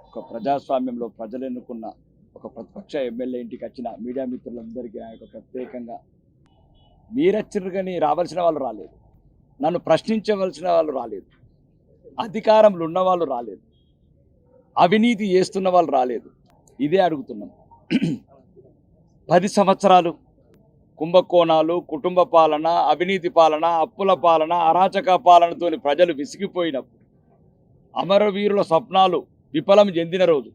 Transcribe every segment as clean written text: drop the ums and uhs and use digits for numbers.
ఒక ప్రజాస్వామ్యంలో ప్రజలు ఎన్నుకున్న ఒక ప్రతిపక్ష ఎమ్మెల్యే ఇంటికి వచ్చిన మీడియా మిత్రులందరికీ నా యొక్క ప్రత్యేకంగా మీరచ్చిర్రు కానీ రావాల్సిన వాళ్ళు రాలేదు, నన్ను ప్రశ్నించవలసిన వాళ్ళు రాలేదు, అధికారంలో ఉన్న వాళ్ళు రాలేదు, అవినీతి చేస్తున్న వాళ్ళు రాలేదు. ఇదే అడుగుతున్నాం. 10 సంవత్సరాలు కుంభకోణాలు, కుటుంబ పాలన, అవినీతి పాలన, అప్పుల పాలన, అరాచక పాలనతో ప్రజలు విసిగిపోయినప్పుడు, అమరవీరుల స్వప్నాలు విఫలం చెందిన రోజు,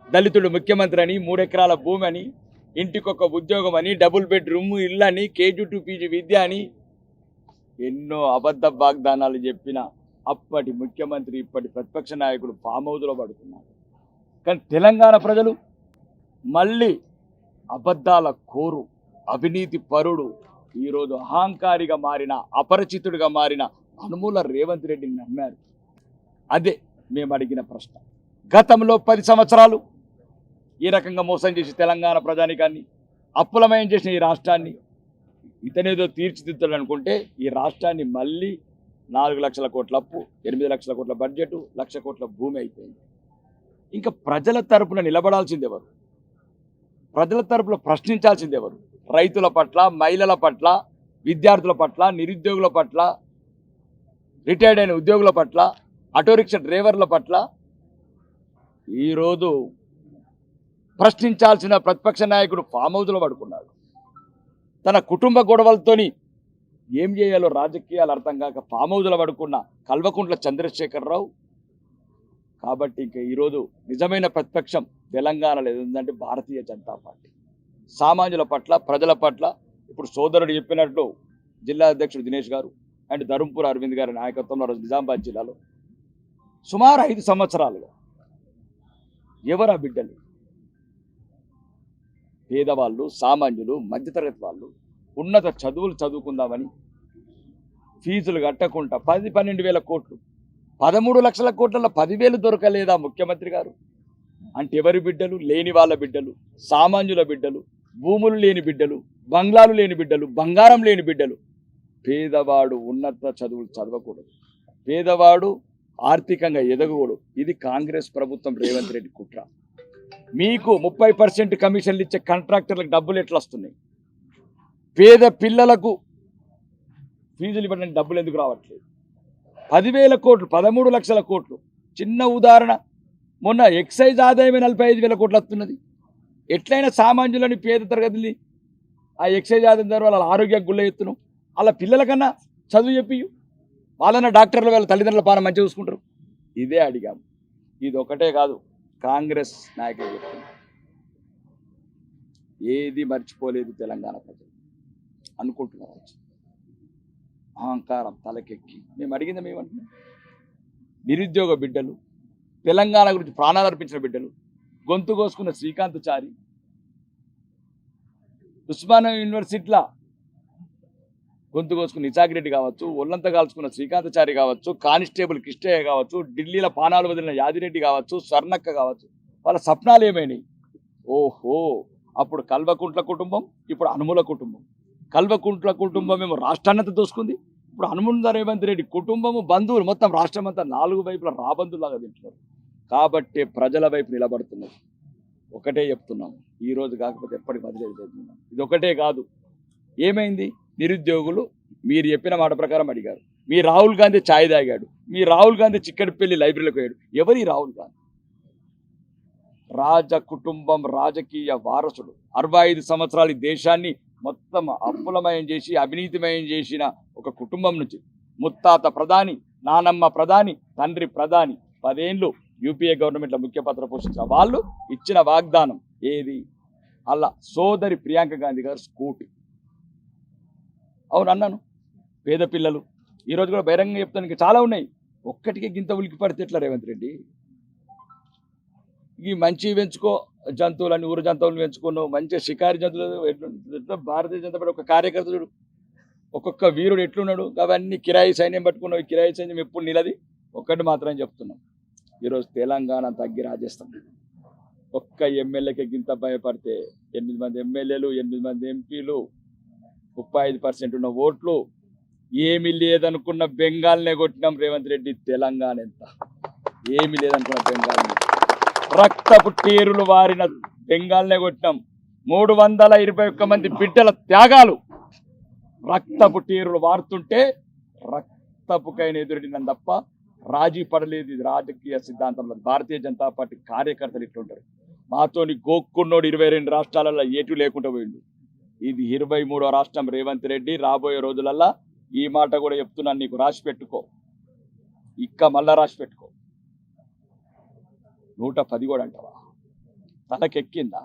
దళితుడు ముఖ్యమంత్రి అని, 3 ఎకరాల భూమి అని, ఇంటికొక ఉద్యోగం అని, డబుల్ బెడ్రూమ్ ఇల్లు అని, కేజీ టు పీజీ విద్య అని ఎన్నో అబద్ధ వాగ్దానాలు చెప్పిన అప్పటి ముఖ్యమంత్రి ఇప్పటి ప్రతిపక్ష నాయకుడు ఫామ్ హౌస్లో పడుతున్నారు. కానీ తెలంగాణ ప్రజలు మళ్ళీ అబద్ధాల కోరు, అవినీతి పరుడు, ఈరోజు అహంకారిగా మారిన, అపరిచితుడిగా మారిన అనుమూల రేవంత్ రెడ్డిని నమ్మారు. అదే మేము అడిగిన ప్రశ్న. గతంలో 10 సంవత్సరాలు ఈ రకంగా మోసం చేసి తెలంగాణ ప్రజానికాన్ని అప్పులమయం చేసిన ఈ రాష్ట్రాన్ని ఇతనేదో తీర్చిదిద్దాడు అనుకుంటే ఈ రాష్ట్రాన్ని మళ్ళీ 4 లక్షల కోట్ల అప్పు, 8 లక్షల కోట్ల బడ్జెట్, 1 లక్ష కోట్ల భూమి అయిపోయింది. ఇంకా ప్రజల తరపున నిలబడాల్సింది ఎవరు? ప్రజల తరపున ప్రశ్నించాల్సింది ఎవరు? రైతుల పట్ల, మహిళల పట్ల, విద్యార్థుల పట్ల, నిరుద్యోగుల పట్ల, రిటైర్డ్ అయిన ఉద్యోగుల పట్ల, ఆటో రిక్షా డ్రైవర్ల పట్ల ఈరోజు ప్రశ్నించాల్సిన ప్రతిపక్ష నాయకుడు ఫామ్ హౌస్లో పడుకున్నాడు. తన కుటుంబ గొడవలతోని ఏం చేయాలో రాజకీయాలు అర్థం కాక ఫామ్ హౌస్లో పడుకున్న కల్వకుంట్ల చంద్రశేఖరరావు. కాబట్టి ఇంకా ఈరోజు నిజమైన ప్రతిపక్షం తెలంగాణలో ఏదంటే భారతీయ జనతా పార్టీ. సామాన్యుల పట్ల, ప్రజల పట్ల ఇప్పుడు సోదరుడు చెప్పినట్లు జిల్లా అధ్యక్షుడు దినేష్ గారు అండ్ ధర్మపుర అరవింద్ గారి నాయకత్వంలో నిజామాబాద్ జిల్లాలో సుమారు 5 సంవత్సరాలుగా ఎవరు ఆ బిడ్డలు? పేదవాళ్ళు, సామాన్యులు, మధ్యతరగతి వాళ్ళు ఉన్నత చదువులు చదువుకుందామని ఫీజులు కట్టకుండా 10-12 వేల కోట్లు, 13 లక్షల కోట్లలో 10,000 దొరకలేదా ముఖ్యమంత్రి గారు? అంటే ఎవరి బిడ్డలు? లేని వాళ్ళ బిడ్డలు, సామాన్యుల బిడ్డలు, భూములు లేని బిడ్డలు, బంగ్లాలు లేని బిడ్డలు, బంగారం లేని బిడ్డలు. పేదవాడు ఉన్నత చదువులు చదవకూడదు, పేదవాడు ఆర్థికంగా ఎదగకూడదు. ఇది కాంగ్రెస్ ప్రభుత్వం రేవంత్ రెడ్డి కుట్ర. మీకు 30% కమిషన్లు ఇచ్చే కాంట్రాక్టర్లకు డబ్బులు ఎట్లా వస్తున్నాయి? పేద పిల్లలకు ఫీజులు ఇవ్వడానికి డబ్బులు ఎందుకు రావట్లేదు? 10,000 కోట్లు, 13 లక్షల కోట్లు. చిన్న ఉదాహరణ, మొన్న ఎక్సైజ్ ఆదాయమే 45,000 కోట్లు వస్తున్నది. ఎట్లయినా సామాన్యులని, పేద తరగతిని ఆ ఎక్సైజ్ ఆదాయం ద్వారా వాళ్ళ ఆరోగ్యం గుళ్ళ ఎత్తును, వాళ్ళ పిల్లలకన్నా చదువు చెప్పి వాళ్ళన్న డాక్టర్లు వాళ్ళ తల్లిదండ్రుల పాలన మంచిగా చూసుకుంటారు. ఇదే అడిగాము. ఇది ఒకటే కాదు, కాంగ్రెస్ నాయకులు చెప్తున్నారు, ఏది మర్చిపోలేదు తెలంగాణ ప్రజలు అనుకుంటున్నారు. అహంకారం తలకెక్కి మేము అడిగింది మేమంటున్నాం. నిరుద్యోగ బిడ్డలు, తెలంగాణ గురించి ప్రాణాలు అర్పించిన బిడ్డలు, గొంతు కోసుకున్న శ్రీకాంత్ చారి, ఉస్మానియా యూనివర్సిటీలో గొంతు కోసుకున్న నిజాగిరెడ్డి కావచ్చు, ఒళ్ళంత కాల్చుకున్న శ్రీకాంత్ చారి కావచ్చు, కానిస్టేబుల్ కిష్టయ్య కావచ్చు, ఢిల్లీలో పానాలు వదిలిన యాదిరెడ్డి కావచ్చు, స్వర్ణక్క కావచ్చు, వాళ్ళ స్వప్నాలు ఏమైనాయి? ఓహో, అప్పుడు కల్వకుంట్ల కుటుంబం, ఇప్పుడు అనుముల కుటుంబం. కల్వకుంట్ల కుటుంబం ఏమో రాష్ట్రాన్నంతా దోసుకుంది, ఇప్పుడు అనుముల రేవంత్ రెడ్డి కుటుంబము, బంధువులు మొత్తం రాష్ట్రం అంతా 4 వైపుల రాబందులాగా తింటున్నారు. కాబట్టి ప్రజల వైపు నిలబడుతున్నారు. ఒకటే చెప్తున్నాం, ఈరోజు కాకపోతే ఎప్పటికి వదిలేస్తున్నాం. ఇది ఒకటే కాదు. ఏమైంది? నిరుద్యోగులు మీరు చెప్పిన మాట ప్రకారం అడిగారు. మీ రాహుల్ గాంధీ ఛాయ్ తాగాడు, మీ రాహుల్ గాంధీ చిక్కడిపల్లి లైబ్రరీలోకి పోయాడు. ఎవరి రాహుల్ గాంధీ? రాజ కుటుంబం రాజకీయ వారసుడు. 65 సంవత్సరాలు ఈ దేశాన్ని మొత్తం అప్పులమయం చేసి, అవినీతిమయం చేసిన ఒక కుటుంబం నుంచి ముత్తాత ప్రధాని, నానమ్మ ప్రధాని, తండ్రి ప్రధాని, 10 ఏళ్ళు యూపీఏ గవర్నమెంట్లో ముఖ్య పాత్ర పోషించిన వాళ్ళు ఇచ్చిన వాగ్దానం ఏది? అలా సోదరి ప్రియాంక గాంధీ గారు స్కూటీ. అవును అన్నాను. పేద పిల్లలు ఈరోజు కూడా బహిరంగంగా చెప్తానికి చాలా ఉన్నాయి. ఒక్కటికే గింత ఉలికి పడితే ఎట్లా రేవంత్ రెడ్డి? ఈ మంచి పెంచుకో, జంతువులని, ఊరు జంతువులను పెంచుకున్నావు, మంచిగా షికారి జంతువులు ఎట్లా భారతీయ జనతా పార్టీ ఒక కార్యకర్త చూడు, ఒక్కొక్క వీరుడు ఎట్లున్నాడు. అవన్నీ కిరాయి సైన్యం పట్టుకున్నావు. ఈ కిరాయి సైన్యం ఎప్పుడు నిలది? ఒక్కటి మాత్రం చెప్తున్నాం, ఈరోజు తెలంగాణ తగ్గి రాజేస్తాం. ఒక్క ఎమ్మెల్యేకి గింత భయపడితే 8 మంది ఎమ్మెల్యేలు, 8 మంది ఎంపీలు, 35% ఉన్న ఓట్లు, ఏమీ లేదనుకున్న బెంగాల్నే కొట్టినాం రేవంత్ రెడ్డి. తెలంగాణ ఎంత? ఏమీ లేదనుకున్న బెంగాల్ని రక్తపు టేరులు వారిన బెంగాల్నే కొట్టినాం. 321 మంది బిడ్డల త్యాగాలు రక్తపు టేరులు వారుతుంటే రక్తపుకైన ఎదురుడినం తప్ప రాజీ పడలేదు. ఇది రాజకీయ సిద్ధాంతంలో భారతీయ జనతా పార్టీ కార్యకర్తలు ఇట్లుంటారు. మాతోని గోక్కున్నోడు 22 రాష్ట్రాలలో ఏటు లేకుండా పోయిండు. ఇది 23వ రాష్ట్రం రేవంత్ రెడ్డి. రాబోయే రోజులల్లా ఈ మాట కూడా చెప్తున్నాను, నీకు రాసి పెట్టుకో, మళ్ళా రాసి పెట్టుకో. 110 కూడా అంటావా? తలకెక్కిందా?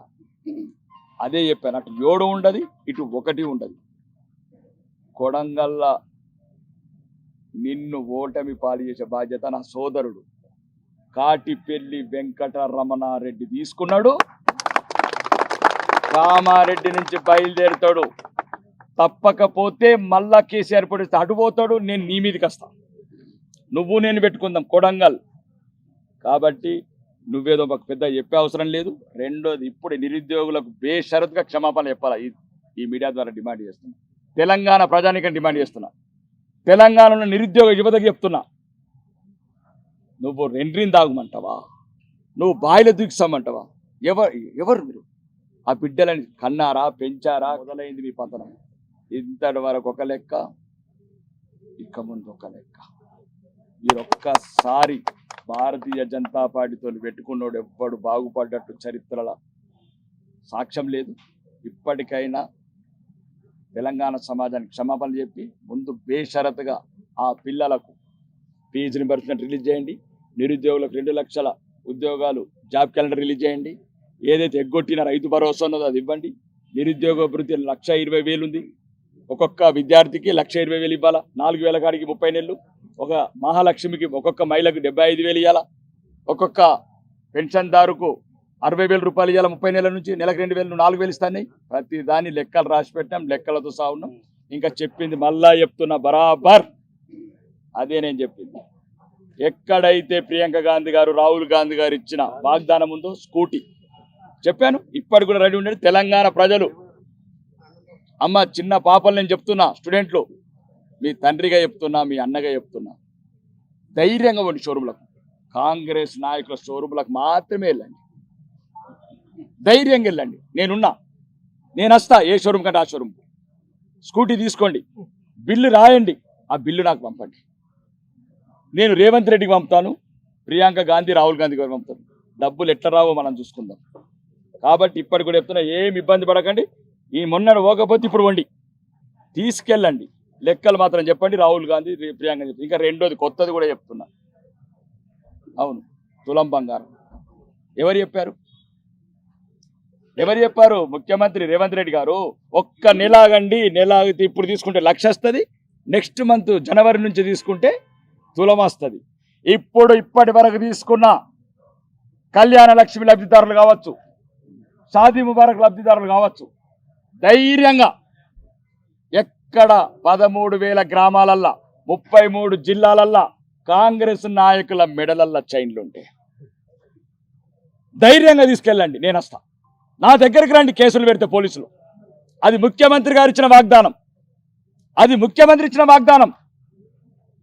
అదే చెప్పాను, అటు 7 ఉండదు, ఇటు 1 ఉండదు. కొడంగల్ల నిన్ను ఓటమి పాలు చేసే బాధ్యత నా సోదరుడు కాటిపెల్లి వెంకటరమణారెడ్డి తీసుకున్నాడు. కామారెడ్డి నుంచి బయలుదేరుతాడు. తప్పకపోతే మళ్ళా కేసీఆర్ పొడిస్తే అటుపోతాడు. నేను నీ మీదకి వస్తా, నువ్వు నేను పెట్టుకుందాం కొడంగల్. కాబట్టి నువ్వేదో మాకు పెద్ద చెప్పే అవసరం లేదు. రెండోది, ఇప్పుడు నిరుద్యోగులకు బేషరతుగా క్షమాపణ చెప్పాలా ఈ మీడియా ద్వారా డిమాండ్ చేస్తున్నా. తెలంగాణ ప్రజానికని డిమాండ్ చేస్తున్నా. తెలంగాణలో నిరుద్యోగ యువతకి చెప్తున్నా, నువ్వు రెండ్రిని తాగమంటావా? నువ్వు బాయిల దూకిస్తామంటావా? ఎవరు మీరు? ఆ బిడ్డలని కన్నారా, పెంచారా? మొదలైంది మీ పతనం. ఇంతటి వరకు ఒక లెక్క, ఇక ముందు ఒక లెక్క. మీరొక్కసారి భారతీయ జనతా పార్టీతో పెట్టుకున్నోడు ఎవ్వడు బాగుపడ్డట్టు చరిత్రలో సాక్ష్యం లేదు. ఇప్పటికైనా తెలంగాణ సమాజానికి క్షమాపణ చెప్పి ముందు బేషరతుగా ఆ పిల్లలకు ఫీజు రింబర్స్మెంట్ రిలీజ్ చేయండి. నిరుద్యోగులకు 2 లక్షల ఉద్యోగాలు జాబ్ క్యాలెండర్ రిలీజ్ చేయండి. ఏదైతే ఎగ్గొట్టిన రైతు భరోసా ఉన్నదో అది ఇవ్వండి. నిరుద్యోగ అభివృద్ధి 1,20,000 ఉంది. ఒక్కొక్క విద్యార్థికి 1,20,000 ఇవ్వాలా. 4,000 కాడికి 30 నెలలు. ఒక మహాలక్ష్మికి ఒక్కొక్క మహిళకు 75,000 ఇవ్వాలా. ఒక్కొక్క పెన్షన్దారుకు 60,000 రూపాయలు ఇవ్వాలా. 30 నెలల నుంచి నెలకు 2,000, 4,000 ఇస్తాయి. ప్రతి దాన్ని లెక్కలు రాసి పెట్టాం, లెక్కలతో సాగున్నాం. ఇంకా చెప్పింది మళ్ళా చెప్తున్నా, బరాబర్ అదే నేను చెప్పింది. ఎక్కడైతే ప్రియాంక గాంధీ గారు, రాహుల్ గాంధీ గారు ఇచ్చిన వాగ్దానం ఉందో స్కూటీ చెప్పాను, ఇప్పటి కూడా రెడీ ఉండేది. తెలంగాణ ప్రజలు, అమ్మ చిన్న పాపలు నేను చెప్తున్నా, స్టూడెంట్లు, మీ తండ్రిగా చెప్తున్నా, మీ అన్నగా చెప్తున్నా, ధైర్యంగా ఉండి షోరూంలకు, కాంగ్రెస్ నాయకుల షోరూంలకు మాత్రమే వెళ్ళండి. ధైర్యంగా వెళ్ళండి. నేనున్నా, నేను వస్తా. ఏ షోరూమ్ కంటే ఆ షోరూమ్. స్కూటీ తీసుకోండి, బిల్లు రాయండి, ఆ బిల్లు నాకు పంపండి. నేను రేవంత్ రెడ్డికి పంపుతాను, ప్రియాంక గాంధీ, రాహుల్ గాంధీ గారు పంపుతాను. డబ్బులు ఎట్లా రావో మనం చూసుకుందాం. కాబట్టి ఇప్పటికి కూడా చెప్తున్నా, ఏమి ఇబ్బంది పడకండి. ఈ మొన్నడు పోకపోతే ఇప్పుడు వండి తీసుకెళ్ళండి. లెక్కలు మాత్రం చెప్పండి. రాహుల్ గాంధీ, ప్రియాంక గాంధీ. ఇంకా రెండోది కొత్తది కూడా చెప్తున్నా. అవును, తులం బంగారం ఎవరు చెప్పారు? ముఖ్యమంత్రి రేవంత్ రెడ్డి గారు. ఒక్క నెల ఆగండి, నెల ఆగితే ఇప్పుడు తీసుకుంటే 1,00,000 వస్తుంది. నెక్స్ట్ మంత్ జనవరి నుంచి తీసుకుంటే తులం వస్తుంది. ఇప్పటి వరకు తీసుకున్న కళ్యాణ లక్ష్మి లబ్ధిదారులు కావచ్చు, షాదీ ముబారక్ లబ్ధిదారులు కావచ్చు, ధైర్యంగా ఎక్కడ 13,000 గ్రామాలల్లా 33 జిల్లాలల్లా కాంగ్రెస్ నాయకుల మెడలల్లా చైన్లు ఉంటాయి. ధైర్యంగా తీసుకెళ్ళండి, నేను వస్తా. నా దగ్గరికి రండి, కేసులు పెడితే పోలీసులు. అది ముఖ్యమంత్రి గారు ఇచ్చిన వాగ్దానం.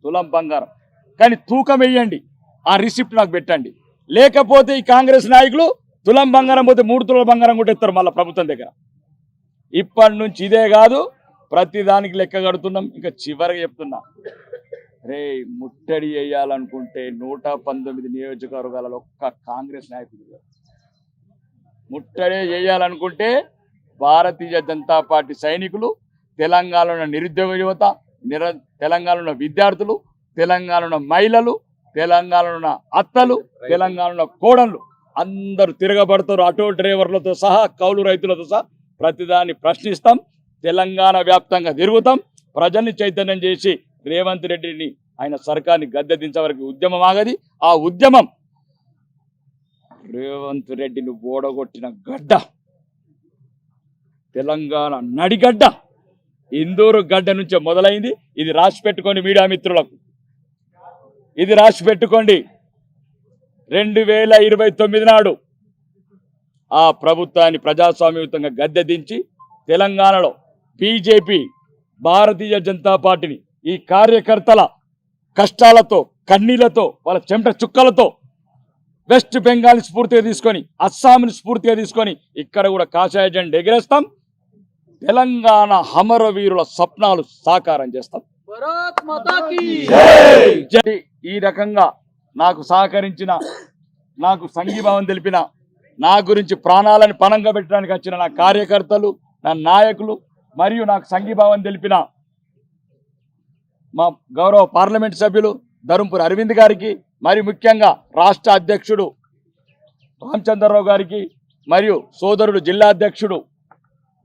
తులం బంగారం. కానీ తూకం వేయండి, ఆ రిసిప్ట్ నాకు పెట్టండి. లేకపోతే ఈ కాంగ్రెస్ నాయకులు తులం బంగారం పోతే 3 తులం బంగారం కూడా ఇస్తారు మళ్ళీ ప్రభుత్వం దగ్గర. ఇప్పటి నుంచి ఇదే కాదు, ప్రతి దానికి లెక్క కడుతున్నాం. ఇంకా చివరిగా చెప్తున్నా, ముట్టడి వేయాలనుకుంటే 119 నియోజకవర్గాలలో ఒక్క కాంగ్రెస్ నాయకుడు ముట్టడి చేయాలనుకుంటే భారతీయ జనతా పార్టీ సైనికులు, తెలంగాణలో నిరుద్యోగ యువత, తెలంగాణలో విద్యార్థులు, తెలంగాణలో మహిళలు, తెలంగాణలో అత్తలు, తెలంగాణలో కోడళ్ళు అందరూ తిరగబడతారు. ఆటో డ్రైవర్లతో సహా, కౌలు రైతులతో సహా ప్రతిదాన్ని ప్రశ్నిస్తాం. తెలంగాణ వ్యాప్తంగా తిరుగుతాం. ప్రజల్ని చైతన్యం చేసి రేవంత్ రెడ్డిని, ఆయన సర్కార్ని గద్దె దించే వరకు ఉద్యమం ఆగది. ఆ ఉద్యమం రేవంత్ రెడ్డిని ఓడగొట్టిన గడ్డ, తెలంగాణ నడిగడ్డ, ఇందూరు గడ్డ నుంచే మొదలైంది. ఇది రాసి పెట్టుకోండి మీడియా మిత్రులకు, ఇది రాసి పెట్టుకోండి. 2029 నాడు ఆ ప్రభుత్వాన్ని ప్రజాస్వామ్యయుతంగా గద్దె దించి తెలంగాణలో బీజేపీ, భారతీయ జనతా పార్టీని ఈ కార్యకర్తల కష్టాలతో, కన్నీళ్లతో, వాళ్ళ చెమట చుక్కలతో వెస్ట్ బెంగాల్ స్ఫూర్తిగా తీసుకొని, అస్సాంని స్ఫూర్తిగా తీసుకొని ఇక్కడ కూడా కాషాయ జెండా ఎగరేస్తాం. తెలంగాణ అమరవీరుల స్వప్నాలు సాకారం చేస్తాం. ఈ రకంగా నాకు సహకరించిన, నాకు సంఘీభావం తెలిపిన, నా గురించి ప్రాణాలను పణంగా పెట్టడానికి వచ్చిన నా కార్యకర్తలు, నా నాయకులు మరియు నాకు సంఘీభావం తెలిపిన మా గౌరవ పార్లమెంట్ సభ్యులు ధర్మపురి అరవింద్ గారికి, మరియు ముఖ్యంగా రాష్ట్ర అధ్యక్షుడు రామచంద్రరావు గారికి, మరియు సోదరుడు జిల్లా అధ్యక్షుడు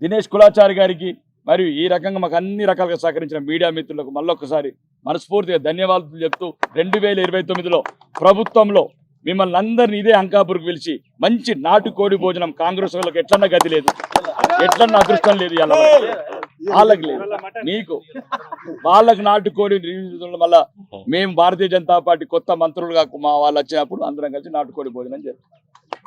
దినేష్ కులాచారి గారికి, మరియు ఈ రకంగా మాకు అన్ని రకాలుగా సహకరించిన మీడియా మిత్రులకు మళ్ళొక్కసారి మనస్ఫూర్తిగా ధన్యవాదాలు చెప్తూ 2029లో ప్రభుత్వంలో మిమ్మల్ని అందరినీ ఇదే అంకాపూర్కి పిలిచి మంచి నాటుకోడి భోజనం, కాంగ్రెస్ వాళ్ళకి ఎట్లన్నా గతి లేదు, ఎట్లన్నా అదృష్టం లేదు, ఇలా వాళ్ళకి లేదు, మీకు వాళ్ళకి నాటుకోడి మళ్ళా మేము భారతీయ జనతా పార్టీ కొత్త మంత్రులుగా మా వాళ్ళు వచ్చినప్పుడు అందరం కలిసి నాటుకోడి భోజనం చేస్తాం.